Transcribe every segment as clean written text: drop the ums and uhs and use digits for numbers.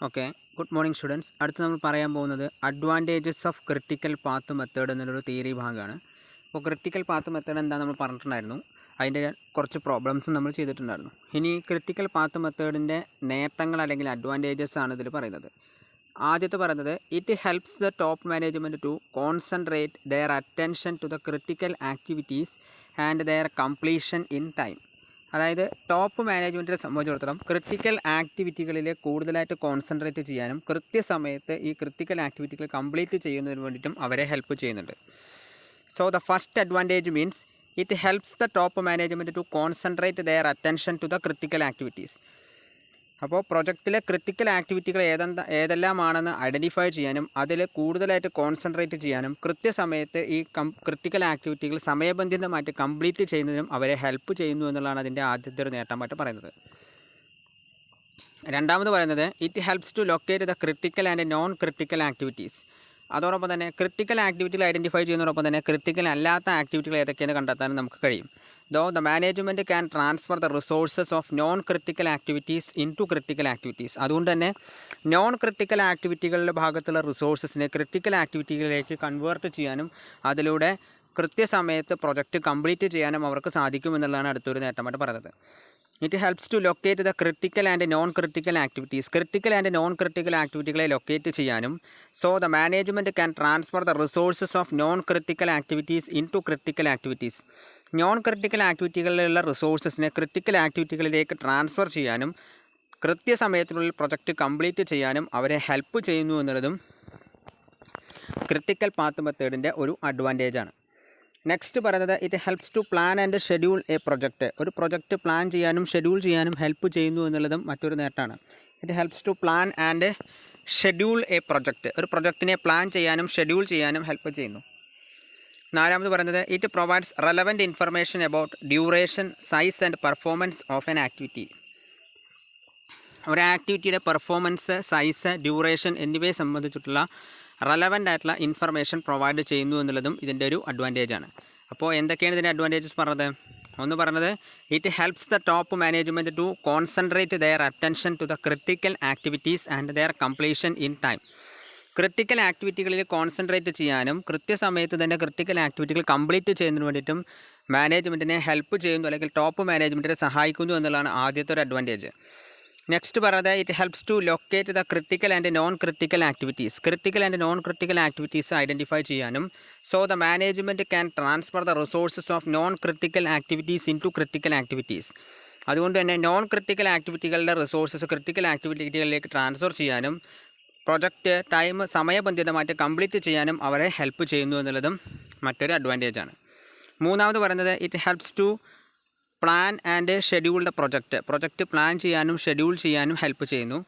Okay, good morning students. അടുത്ത് നമ്മൾ പറയാൻ പോകുന്നത് advantages of critical path method എന്നുള്ളൊരു തിയറി ഭാഗമാണ്. അപ്പോൾ ക്രിട്ടിക്കൽ പാത്ത് മെത്തേഡ് എന്താ നമ്മൾ പറഞ്ഞിട്ടുണ്ടായിരുന്നു, അതിൻ്റെ കുറച്ച് പ്രോബ്ലംസും നമ്മൾ ചെയ്തിട്ടുണ്ടായിരുന്നു. ഇനി ക്രിട്ടിക്കൽ പാത്ത് മെത്തേഡിൻ്റെ നേട്ടങ്ങൾ അല്ലെങ്കിൽ അഡ്വാൻറ്റേജസ് ആണ് ഇതിൽ പറയുന്നത്. ആദ്യത്തെ പറയുന്നത് it helps the top management to concentrate their attention to the critical activities and their completion in time. അതായത് ടോപ്പ് മാനേജ്മെൻറ്റിനെ സംബന്ധിച്ചിടത്തോളം ക്രിട്ടിക്കൽ ആക്ടിവിറ്റികളിൽ കൂടുതലായിട്ട് കോൺസെൻട്രേറ്റ് ചെയ്യാനും കൃത്യസമയത്ത് ഈ ക്രിട്ടിക്കൽ ആക്ടിവിറ്റികൾ കംപ്ലീറ്റ് ചെയ്യുന്നതിന് വേണ്ടിയിട്ടും അവരെ ഹെൽപ്പ് ചെയ്യുന്നുണ്ട്. So the first advantage means it helps the top management to concentrate their attention to the critical activities. അപ്പോൾ പ്രൊജക്റ്റിലെ ക്രിട്ടിക്കൽ ആക്ടിവിറ്റികൾ ഏതെല്ലാമാണെന്ന് ഐഡൻറ്റിഫൈ ചെയ്യാനും അതിൽ കൂടുതലായിട്ട് കോൺസെൻട്രേറ്റ് ചെയ്യാനും കൃത്യസമയത്ത് ഈ ക്രിട്ടിക്കൽ ആക്ടിവിറ്റികൾ സമയബന്ധിതമായിട്ട് കംപ്ലീറ്റ് ചെയ്യുന്നതിനും അവരെ ഹെൽപ്പ് ചെയ്യുന്നു എന്നുള്ളതാണ് അതിൻ്റെ ആദ്യത്തെ ഒരു നേട്ടമായിട്ട് പറയുന്നത്. രണ്ടാമത് പറയുന്നത് it helps to locate the critical and non critical activities. അതോടൊപ്പം തന്നെ ക്രിട്ടിക്കൽ ആക്ടിവിറ്റികൾ ഐഡൻറ്റിഫൈ ചെയ്യുന്നതോടൊപ്പം തന്നെ ക്രിട്ടിക്കൽ അല്ലാത്ത ആക്ടിവിറ്റികൾ ഏതൊക്കെയാണ് കണ്ടെത്താനും നമുക്ക് കഴിയും. Though the management can transfer the resources of non critical activities into critical activities. അതുകൊണ്ട് തന്നെ നോൺ ക്രിട്ടിക്കൽ ആക്ടിവിറ്റികളുടെ ഭാഗത്തുള്ള റിസോഴ്സസിനെ ക്രിട്ടിക്കൽ ആക്ടിവിറ്റികളിലേക്ക് കൺവേർട്ട് ചെയ്യാനും അതിലൂടെ കൃത്യസമയത്ത് പ്രൊജക്റ്റ് കംപ്ലീറ്റ് ചെയ്യാനും അവർക്ക് സാധിക്കുമെന്നുള്ളതാണ് അടുത്തൊരു നേട്ടമായിട്ട് പറയുന്നത്. It helps to locate the critical and non critical activities. Critical and non critical ആക്ടിവിറ്റികളെ ലൊക്കേറ്റ് ചെയ്യാനും so the management can transfer the resources of non critical activities into critical activities. Non critical ആക്ടിവിറ്റികളിലുള്ള റിസോഴ്സസിനെ critical ആക്ടിവിറ്റികളിലേക്ക് transfer ചെയ്യാനും കൃത്യസമയത്തിനുള്ളിൽ project complete ചെയ്യാനും അവരെ help ചെയ്യുന്നു എന്നുള്ളതും ക്രിട്ടിക്കൽ പാത്ത് മെത്തേഡിൻ്റെ ഒരു അഡ്വാൻറ്റേജാണ്. നെക്സ്റ്റ് പറയുന്നത് it helps to plan and schedule a project. ഒരു പ്രൊജക്റ്റ് പ്ലാൻ ചെയ്യാനും ഷെഡ്യൂൾ ചെയ്യാനും ഹെൽപ്പ് ചെയ്യുന്നു എന്നുള്ളതും മറ്റൊരു നേട്ടമാണ്. It helps to plan and schedule a project. ഒരു പ്രൊജക്റ്റിനെ പ്ലാൻ ചെയ്യാനും ഷെഡ്യൂൾ ചെയ്യാനും ഹെൽപ്പ് ചെയ്യുന്നു. നാലാമത് പറയുന്നത് it provides relevant information about duration, size and performance of an activity. ഒരു ആക്ടിവിറ്റിയുടെ പെർഫോമൻസ്, സൈസ്, ഡ്യൂറേഷൻ എന്നിവയെ സംബന്ധിച്ചിട്ടുള്ള റെലവൻ്റ് ആയിട്ടുള്ള ഇൻഫർമേഷൻ പ്രൊവൈഡ് ചെയ്യുന്നു എന്നുള്ളതും ഇതിൻ്റെ ഒരു അഡ്വാൻറ്റേജാണ്. അപ്പോൾ എന്തൊക്കെയാണ് ഇതിൻ്റെ അഡ്വാൻറ്റേജസ് പറഞ്ഞത്? ഒന്ന് പറഞ്ഞത് it helps the top management to concentrate their attention to the critical activities and their completion in time. Critical ആക്ടിവിറ്റികളിൽ കോൺസെൻട്രേറ്റ് ചെയ്യാനും കൃത്യസമയത്ത് തന്നെ ക്രിട്ടിക്കൽ ആക്ടിവിറ്റികൾ കംപ്ലീറ്റ് ചെയ്യുന്നതിന് വേണ്ടിയിട്ടും മാനേജ്മെൻറ്റിനെ ഹെൽപ്പ് ചെയ്യുന്നു അല്ലെങ്കിൽ ടോപ്പ് മാനേജ്മെൻറ്റിനെ സഹായിക്കുന്നു എന്നുള്ളതാണ് ആദ്യത്തെ ഒരു അഡ്വാൻറ്റേജ്. നെക്സ്റ്റ് പറയുന്നത് it helps to locate the critical and non critical activities. Critical and non critical activities identify ചെയ്യാനും so the management can transfer the resources of non critical activities into critical activities. അതുകൊണ്ട് തന്നെ non critical ആക്ടിവിറ്റികളുടെ resources critical ആക്ടിവിറ്റികളിലേക്ക് transfer ചെയ്യാനും project സമയബന്ധിതമായിട്ട് complete ചെയ്യാനും അവരെ help ചെയ്യുന്നു എന്നുള്ളതും മറ്റൊരു അഡ്വാൻറ്റേജാണ്. മൂന്നാമത് പറയുന്നത് it helps to plan and schedule the project plan ചെയ്യാനും ഷെഡ്യൂൾ ചെയ്യാനും ഹെൽപ്പ് ചെയ്യുന്നു.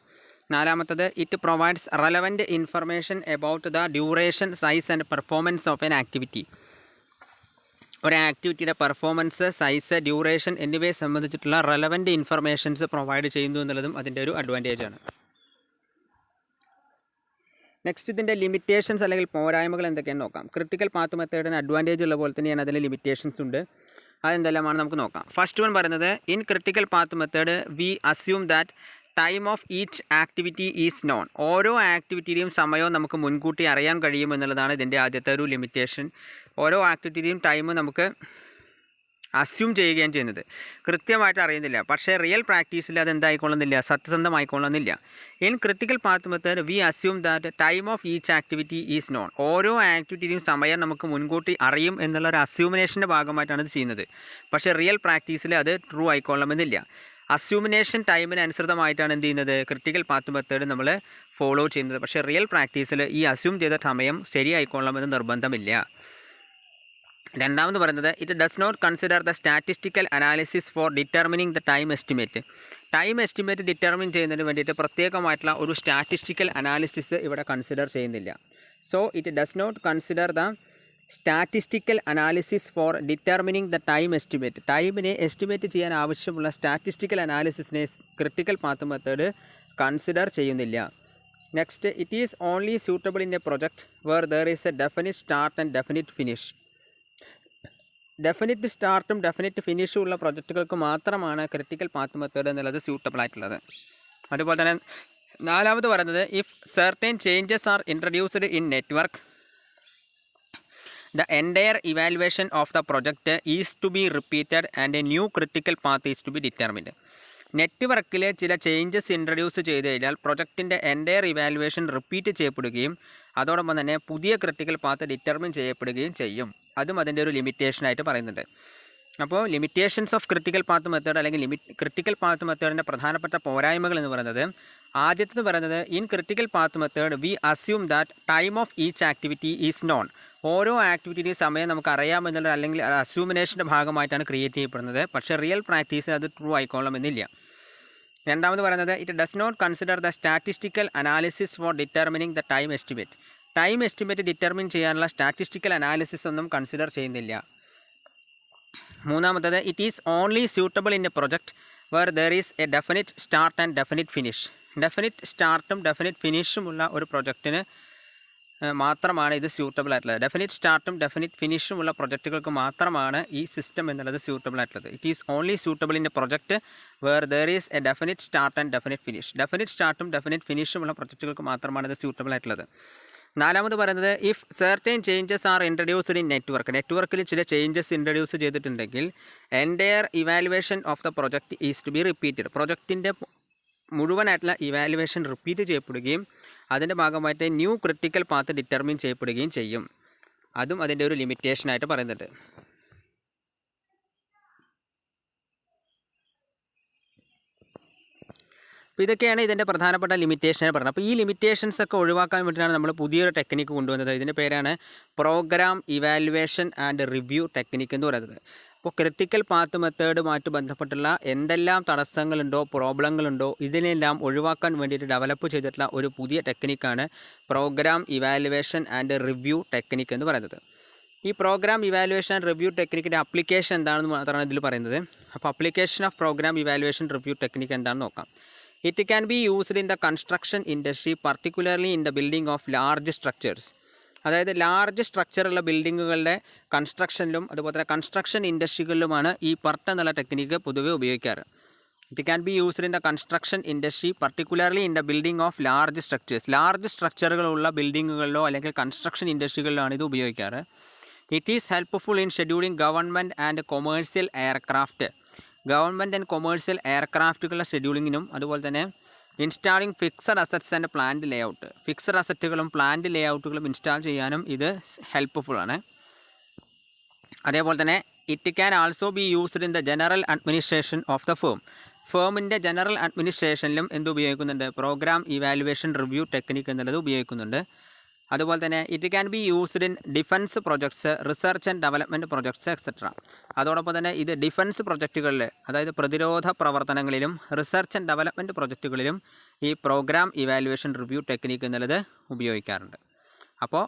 നാലാമത്തത് it provides relevant information about the duration, size and performance of N activity. ഒരു ആക്ടിവിറ്റിയുടെ പെർഫോമൻസ്, സൈസ്, ഡ്യൂറേഷൻ എന്നിവയെ സംബന്ധിച്ചിട്ടുള്ള റെലവൻറ്റ് ഇൻഫർമേഷൻസ് പ്രൊവൈഡ് ചെയ്യുന്നു എന്നുള്ളതും അതിൻ്റെ ഒരു അഡ്വാൻറ്റേജാണ്. നെക്സ്റ്റ് ഇതിൻ്റെ ലിമിറ്റേഷൻസ് അല്ലെങ്കിൽ പോരായ്മകൾ എന്തൊക്കെയാണെന്ന് നോക്കാം. ക്രിട്ടിക്കൽ പാത്ത് മെത്തേഡിന് അഡ്വാൻറ്റേജ് ഉള്ള പോലെ തന്നെയാണ് അതിൽ ലിമിറ്റേഷൻസ് ഉണ്ട്. അതെന്തെല്ലാമാണ് നമുക്ക് നോക്കാം. ഫസ്റ്റ് വൺ പറയുന്നത് in critical path method we assume that time of each activity is known. ഓരോ ആക്ടിവിറ്റിയുടെയും സമയവും നമുക്ക് മുൻകൂട്ടി അറിയാൻ കഴിയും എന്നുള്ളതാണ് ഇതിൻ്റെ ആദ്യത്തെ ഒരു ലിമിറ്റേഷൻ. ഓരോ ആക്ടിവിറ്റിയുടെയും ടൈം നമുക്ക് അസ്യൂം ചെയ്യുകയാണ് ചെയ്യുന്നത്, കൃത്യമായിട്ട് അറിയുന്നില്ല. പക്ഷേ റിയൽ പ്രാക്ടീസിൽ അതെന്തായിക്കൊള്ളുന്നില്ല, സത്യസന്ധമായിക്കൊള്ളുന്നില്ല. In critical path method we assume that time of each activity is known. ഓരോ ആക്ടിവിറ്റിയും സമയം നമുക്ക് മുൻകൂട്ടി അറിയും എന്നുള്ള ഒരു അസ്യൂമിനേഷൻ്റെ ഭാഗമായിട്ടാണ് ഇത് ചെയ്യുന്നത്. പക്ഷേ റിയൽ പ്രാക്ടീസിൽ അത് ട്രൂ ആയിക്കൊള്ളണമെന്നില്ല. അസ്യൂമിനേഷൻ ടൈമിന് അനുസൃതമായിട്ടാണ് എന്ത് ചെയ്യുന്നത്, ക്രിട്ടിക്കൽ പാത്ത് മെത്തേഡ് നമ്മൾ ഫോളോ ചെയ്യുന്നത്. പക്ഷേ റിയൽ പ്രാക്ടീസിൽ ഈ അസ്യൂം ചെയ്ത സമയം ശരിയായിക്കൊള്ളണമെന്ന് നിർബന്ധമില്ല. രണ്ടാമത് പറയുന്നത് it does not consider the statistical analysis for determining the time estimate. Time estimate determine ചെയ്യുന്നതിന് വേണ്ടിയിട്ട് പ്രത്യേകമായിട്ടുള്ള ഒരു സ്റ്റാറ്റിസ്റ്റിക്കൽ അനാലിസിസ് ഇവിടെ കൺസിഡർ ചെയ്യുന്നില്ല. So it does not consider the statistical analysis for determining the time estimate. ടൈമിനെ estimate ചെയ്യാൻ ആവശ്യമുള്ള statistical അനാലിസിസിനെ ക്രിട്ടിക്കൽ പാത്ത് മെത്തേഡ് കൺസിഡർ ചെയ്യുന്നില്ല. Next it is only suitable in a project where there is a definite start and definite finish. Definite സ്റ്റാർട്ടും definite ഫിനിഷും ഉള്ള പ്രൊജക്റ്റുകൾക്ക് മാത്രമാണ് ക്രിട്ടിക്കൽ പാത്ത് മെത്തേഡ് എന്നുള്ളത് സ്യൂട്ടബിൾ ആയിട്ടുള്ളത്. അതുപോലെ തന്നെ നാലാമത് പറയുന്നത് if certain changes are introduced in network the entire evaluation of the project is to be repeated and a new critical path is to be determined. നെറ്റ്വർക്കിലെ ചില ചേഞ്ചസ് ഇൻട്രൊഡ്യൂസ് ചെയ്ത് കഴിഞ്ഞാൽ പ്രൊജക്റ്റിൻ്റെ എൻ്റയർ ഇവാലുവേഷൻ റിപ്പീറ്റ് ചെയ്യപ്പെടുകയും അതോടൊപ്പം തന്നെ പുതിയ critical path determine ചെയ്യപ്പെടുകയും ചെയ്യും. അതും അതിൻ്റെ ഒരു ലിമിറ്റേഷനായിട്ട് പറയുന്നുണ്ട്. അപ്പോൾ limitations of critical path method അല്ലെങ്കിൽ ക്രിട്ടിക്കൽ പാത്ത് മെത്തേഡിൻ്റെ പ്രധാനപ്പെട്ട പോരായ്മകൾ എന്ന് പറയുന്നത്, ആദ്യത്തേത് പറയുന്നത് in critical path method we assume that time of each activity is known. ഓരോ ആക്ടിവിറ്റിയുടെയും സമയം നമുക്ക് അറിയാമെന്നുള്ള അല്ലെങ്കിൽ അസ്യൂമിനേഷൻ്റെ ഭാഗമായിട്ടാണ് ക്രിയേറ്റ് ചെയ്യപ്പെടുന്നത്. പക്ഷേ റിയൽ പ്രാക്ടീസ് അത് ട്രൂ ആയിക്കോളണമെന്നില്ല. രണ്ടാമത് പറയുന്നത് it does not consider the statistical analysis for determining the time estimate. Time estimate determine ചെയ്യാനുള്ള സ്റ്റാറ്റിസ്റ്റിക്കൽ അനാലിസിസ് ഒന്നും കൺസിഡർ ചെയ്യുന്നില്ല. മൂന്നാമത്തത് it is only suitable in a project where there is a definite start and definite finish. Definite സ്റ്റാർട്ടും definite ഫിനിഷുമുള്ള ഒരു പ്രൊജക്റ്റിന് മാത്രമാണ് ഇത് സ്യൂട്ടബിൾ ആയിട്ടുള്ളത്. ഡെഫിനിറ്റ് സ്റ്റാർട്ടും ഡെഫിനിറ്റ് ഫിനിഷും ഉള്ള പ്രൊജക്റ്റുകൾക്ക് മാത്രമാണ് ഈ സിസ്റ്റം എന്നുള്ളത് സ്യൂട്ടബിൾ ആയിട്ടുള്ളത്. It is only suitable in a project where there is a definite start and definite finish. Definite സ്റ്റാർട്ടും ഡെഫിനിറ്റ് ഫിനിഷും ഉള്ള പ്രൊജക്റ്റുകൾക്ക് മാത്രമാണ് ഇത് സ്യൂട്ടബിൾ ആയിട്ടുള്ളത്. നാലാമത് പറയുന്നത് if certain changes are introduced in നെറ്റ്വർക്കിൽ ചില ചേഞ്ചസ് ഇൻട്രൊഡ്യൂസ് ചെയ്തിട്ടുണ്ടെങ്കിൽ entire evaluation of the project is to be repeated. പ്രൊജക്റ്റിൻ്റെ മുഴുവനായിട്ടുള്ള ഇവാലുവേഷൻ റിപ്പീറ്റ് ചെയ്യപ്പെടുകയും അതിൻ്റെ ഭാഗമായിട്ട് ന്യൂ ക്രിട്ടിക്കൽ പാത്ത് ഡിറ്റർമിൻ ചെയ്യപ്പെടുകയും ചെയ്യും. അതും അതിൻ്റെ ഒരു ലിമിറ്റേഷനായിട്ട് പറയുന്നുണ്ട്. അപ്പോൾ ഇതൊക്കെയാണ് ഇതിൻ്റെ പ്രധാനപ്പെട്ട ലിമിറ്റേഷനായി പറയുന്നത്. അപ്പോൾ ഈ ലിമിറ്റേഷൻസ് ഒക്കെ ഒഴിവാക്കാൻ വേണ്ടിയിട്ടാണ് നമ്മൾ പുതിയൊരു ടെക്നിക്ക് കൊണ്ടുവന്നത്. ഇതിൻ്റെ പേരാണ് programme evaluation and review technique എന്ന് പറയുന്നത്. അപ്പോൾ ക്രിട്ടിക്കൽ പാത്ത് മെത്തേഡുമായിട്ട് ബന്ധപ്പെട്ടുള്ള എന്തെല്ലാം തടസ്സങ്ങളുണ്ടോ പ്രോബ്ലങ്ങളുണ്ടോ ഇതിനെല്ലാം ഒഴിവാക്കാൻ വേണ്ടിയിട്ട് ഡെവലപ്പ് ചെയ്തിട്ടുള്ള ഒരു പുതിയ ടെക്നിക്കാണ് program evaluation and review technique എന്ന് പറയുന്നത്. ഈ പ്രോഗ്രാം ഇവാലുവേഷൻ ആൻഡ് റിവ്യൂ ടെക്നിക്കിൻ്റെ അപ്ലിക്കേഷൻ എന്താണെന്ന് മാത്രമാണ് ഇതിൽ പറയുന്നത്. അപ്പോൾ application of program evaluation review technique എന്താണെന്ന് നോക്കാം. It can be used in the construction industry, particularly in the building of large structures. അതായത് ലാർജ് സ്ട്രക്ചറുള്ള ബിൽഡിങ്ങുകളുടെ കൺസ്ട്രക്ഷനിലും അതുപോലെ തന്നെ കൺസ്ട്രക്ഷൻ ഇൻഡസ്ട്രികളിലുമാണ് ഈ PERT എന്നുള്ള ടെക്നിക്ക് പൊതുവെ ഉപയോഗിക്കാറ്. It can be used in the construction industry, particularly in the building of large structures. Large സ്ട്രക്ചറുകളുള്ള ബിൽഡിങ്ങുകളിലോ അല്ലെങ്കിൽ കൺസ്ട്രക്ഷൻ ഇൻഡസ്ട്രികളിലാണ് ഇത് ഉപയോഗിക്കാറ്. It is helpful in scheduling government and commercial aircraft. Government and commercial എയർക്രാഫ്റ്റുകളുടെ ഷെഡ്യൂളിങ്ങിനും അതുപോലെ തന്നെ installing fixed assets and plant layout. Fixed അസറ്റുകളും പ്ലാന്റ് ലേഔട്ടുകളും ഇൻസ്റ്റാൾ ചെയ്യാനും ഇത് ഹെൽപ്ഫുള്ളാണ്. അതേപോലെ തന്നെ it can also be used in the general administration of the ഫേമിൻ്റെ ജനറൽ അഡ്മിനിസ്ട്രേഷനിലും എന്ത് ഉപയോഗിക്കുന്നുണ്ട്? പ്രോഗ്രാം ഇവാലുവേഷൻ റിവ്യൂ ടെക്നിക്ക് എന്നുള്ളത് ഉപയോഗിക്കുന്നുണ്ട്. അതുപോലെ തന്നെ it can be used in defence projects, research and development projects etcetera. അതോടൊപ്പം തന്നെ ഇത് ഡിഫൻസ് പ്രൊജക്റ്റുകളിൽ അതായത് പ്രതിരോധ പ്രവർത്തനങ്ങളിലും റിസർച്ച് ആൻഡ് ഡെവലപ്മെൻറ്റ് പ്രൊജക്റ്റുകളിലും ഈ പ്രോഗ്രാം ഇവാലുവേഷൻ റിവ്യൂ ടെക്നിക്ക് എന്നുള്ളത് ഉപയോഗിക്കാറുണ്ട്. അപ്പോൾ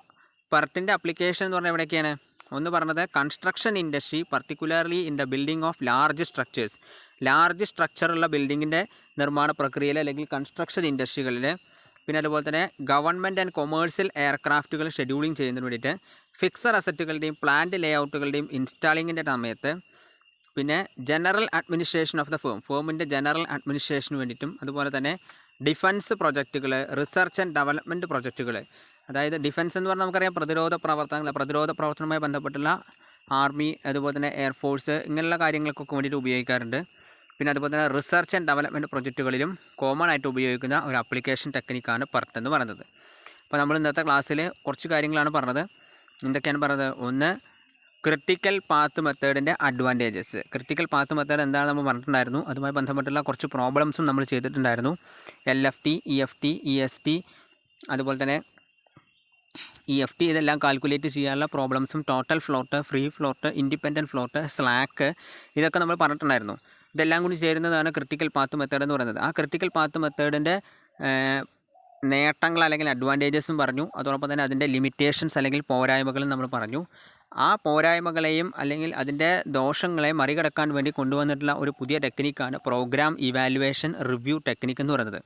PERTൻ്റെ അപ്ലിക്കേഷൻ എന്ന് പറഞ്ഞാൽ എവിടെയൊക്കെയാണ്? ഒന്ന് പറഞ്ഞത് construction industry, particularly in the building of large structures. Large സ്ട്രക്ചറുള്ള ബിൽഡിങ്ങിൻ്റെ നിർമ്മാണ പ്രക്രിയയിൽ അല്ലെങ്കിൽ കൺസ്ട്രക്ഷൻ ഇൻഡസ്ട്രികളിൽ. പിന്നെ അതുപോലെ തന്നെ ഗവൺമെൻറ് ആൻഡ് കൊമേഴ്സ്യൽ എയർക്രാഫ്റ്റുകൾ ഷെഡ്യൂളിംഗ് ചെയ്യുന്നതിന് വേണ്ടിയിട്ട്, ഫിക്സഡ് അസറ്റുകളുടെയും പ്ലാന്റ് ലേഔട്ടുകളുടെയും ഇൻസ്റ്റാളിങ്ങിൻ്റെ സമയത്ത്, പിന്നെ ജനറൽ അഡ്മിനിസ്ട്രേഷൻ ഓഫ് ദ ഫേമിൻ്റെ ജനറൽ അഡ്മിനിസ്ട്രേഷന് വേണ്ടിയിട്ടും, അതുപോലെ തന്നെ ഡിഫൻസ് പ്രൊജക്റ്റുകൾ, റിസർച്ച് ആൻഡ് ഡെവലപ്മെൻറ്റ് പ്രൊജക്റ്റുകൾ. അതായത് ഡിഫൻസ് എന്ന് പറഞ്ഞാൽ നമുക്കറിയാം പ്രതിരോധ പ്രവർത്തനവുമായി ബന്ധപ്പെട്ടുള്ള ആർമി അതുപോലെ തന്നെ എയർഫോഴ്സ് ഇങ്ങനെയുള്ള കാര്യങ്ങൾക്കൊക്കെ വേണ്ടിയിട്ട് ഉപയോഗിക്കാറുണ്ട്. പിന്നെ അതുപോലെ തന്നെ റിസർച്ച് ആൻഡ് ഡെവലപ്മെൻറ്റ് പ്രൊജക്റ്റുകളിലും കോമൺ ആയിട്ട് ഉപയോഗിക്കുന്ന ഒരു ആപ്ലിക്കേഷൻ ടെക്നിക്കാണ് PERT എന്ന് പറയുന്നത്. അപ്പോൾ നമ്മൾ ഇന്നത്തെ ക്ലാസ്സിൽ കുറച്ച് കാര്യങ്ങളാണ് പറഞ്ഞത്. എന്തൊക്കെയാണ് പറഞ്ഞത്? ഒന്ന്, ക്രിട്ടിക്കൽ പാത്ത് മെത്തേഡിൻ്റെ അഡ്വാൻറ്റേജസ്. ക്രിട്ടിക്കൽ പാത്ത് മെത്തേഡ് എന്താണ് നമ്മൾ പറഞ്ഞിട്ടുണ്ടായിരുന്നു. അതുമായി ബന്ധപ്പെട്ടുള്ള കുറച്ച് പ്രോബ്ലംസും നമ്മൾ ചെയ്തിട്ടുണ്ടായിരുന്നു. LFT, EFT, EST അതുപോലെ തന്നെ EFT ഇതെല്ലാം കാൽക്കുലേറ്റ് ചെയ്യാനുള്ള പ്രോബ്ലംസും, total float, free float, independent float, slack ഇതൊക്കെ നമ്മൾ പറഞ്ഞിട്ടുണ്ടായിരുന്നു. ഇതെല്ലാം കൂടി ചേരുന്നതാണ് ക്രിട്ടിക്കൽ പാത്ത് മെത്തേഡ് എന്ന് പറയുന്നത്. ആ ക്രിട്ടിക്കൽ പാത്ത് മെത്തേഡിൻ്റെ നേട്ടങ്ങൾ അല്ലെങ്കിൽ അഡ്വാൻറ്റേജസും പറഞ്ഞു. അതോടൊപ്പം തന്നെ അതിൻ്റെ ലിമിറ്റേഷൻസ് അല്ലെങ്കിൽ പോരായ്മകളും നമ്മൾ പറഞ്ഞു. ആ പോരായ്മകളെയും അല്ലെങ്കിൽ അതിൻ്റെ ദോഷങ്ങളെ മറികടക്കാൻ വേണ്ടി കൊണ്ടുവന്നിട്ടുള്ള ഒരു പുതിയ ടെക്നിക്കാണ് പ്രോഗ്രാം ഇവാലുവേഷൻ റിവ്യൂ ടെക്നിക്ക് എന്ന് പറയുന്നത്.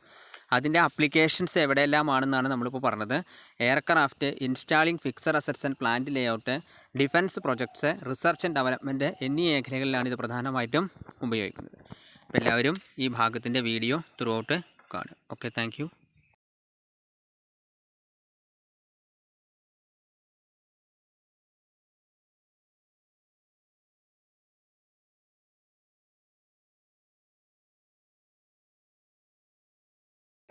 അതിൻ്റെ അപ്ലിക്കേഷൻസ് എവിടെയെല്ലാമാണെന്നാണ് നമ്മളിപ്പോൾ പറഞ്ഞത്. Aircraft, installing fixed assets and plant layout, defence projects, research and development എന്നീ മേഖലകളിലാണ് ഇത് പ്രധാനമായിട്ടും ഉപയോഗിക്കുന്നത്. അപ്പോൾ എല്ലാവരും ഈ ഭാഗത്തിൻ്റെ വീഡിയോ ത്രൂ ഔട്ട് കാണും. Okay, thank you.